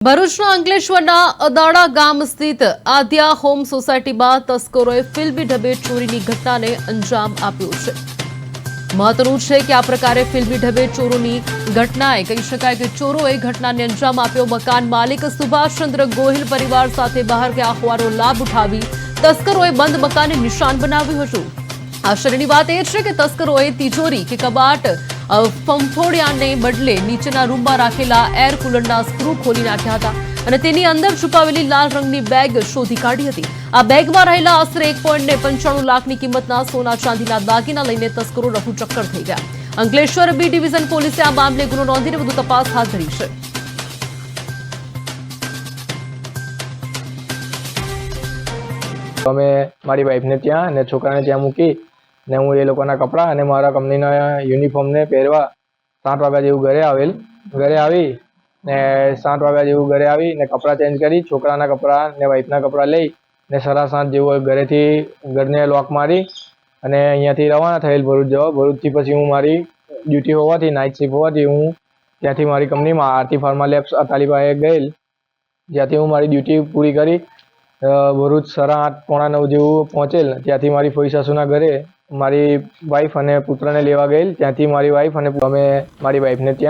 ભરૂચના અંકલેશ્વરના અદાડા ગામ સ્થિત આદ્યા હોમ સોસાયટીમાં તસ્કરોએ ફિલ્મી ઢબે ચોરીની ઘટનાને અંજામ આપ્યો છે। મહત્વનું છે કે આ પ્રકારે ફિલ્મી ઢબે ચોરોની ઘટનાએ કહી શકાય કે ચોરોએ ઘટનાને અંજામ આપ્યો। મકાન માલિક સુભાષચંદ્ર ગોહિલ પરિવાર સાથે બહાર ગયા હોવાનો લાભ ઉઠાવી તસ્કરોએ બંધ મકાનને નિશાન બનાવ્યું હતું। આશ્ચર્યની વાત એ છે કે તસ્કરોએ તિજોરી કે કબાટ ફંફોડિયાને બદલે નીચેના રૂમમાં રાખેલા એર કુલરના સ્ક્રૂ ખોલી નાખ્યા હતા અને તેની અંદર છુપાવેલી લાલ રંગની બેગ શોધી કાઢી હતી। આ બેગમાં રહેલા આશરે 1.95 લાખની કિંમતના સોના ચાંદીના દાગીના લઈને તસ્કરો રફુચક્કર થઈ ગયા। અંકલેશ્વર બી ડિવિઝન પોલીસે આ મામલે ગુનો નોંધીને વધુ તપાસ હાથ ધરી છે। અમે મારી વાઈફને ત્યાં અને છોકરાને ત્યાં મૂકી ને હું એ લોકોના કપડાં અને મારા કંપનીના યુનિફોર્મને પહેરવા 7 વાગ્યા જેવું ઘરે આવી ને 7 વાગ્યા જેવું ઘરે આવી ને કપડાં ચેન્જ કરી છોકરાના કપડાં ને વાઈફના કપડાં લઈ ને 7:30 જેવું ઘરને લોક મારી અને અહીંયાથી રવાના થયેલ ભરૂચ જવા। ભરૂચથી પછી હું મારી ડ્યુટી હોવાથી નાઇટ શિફ્ટ હોવાથી હું ત્યાંથી મારી કંપનીમાં આરતી ફાર્મા લેબ્સ અતાલી પાસે ગયેલ, જ્યાંથી હું મારી ડ્યુટી પૂરી કરી ભરૂચ 8:30 પોણા 9 જેવું પહોંચેલ। ત્યાંથી મારી ફોઈ સાસુના ઘરે મારી વાઈફ અને પુત્રને લેવા ગયેલ। ત્યાંથી મારી વાઈફ અને અમે મારી વાઈફને ત્યાં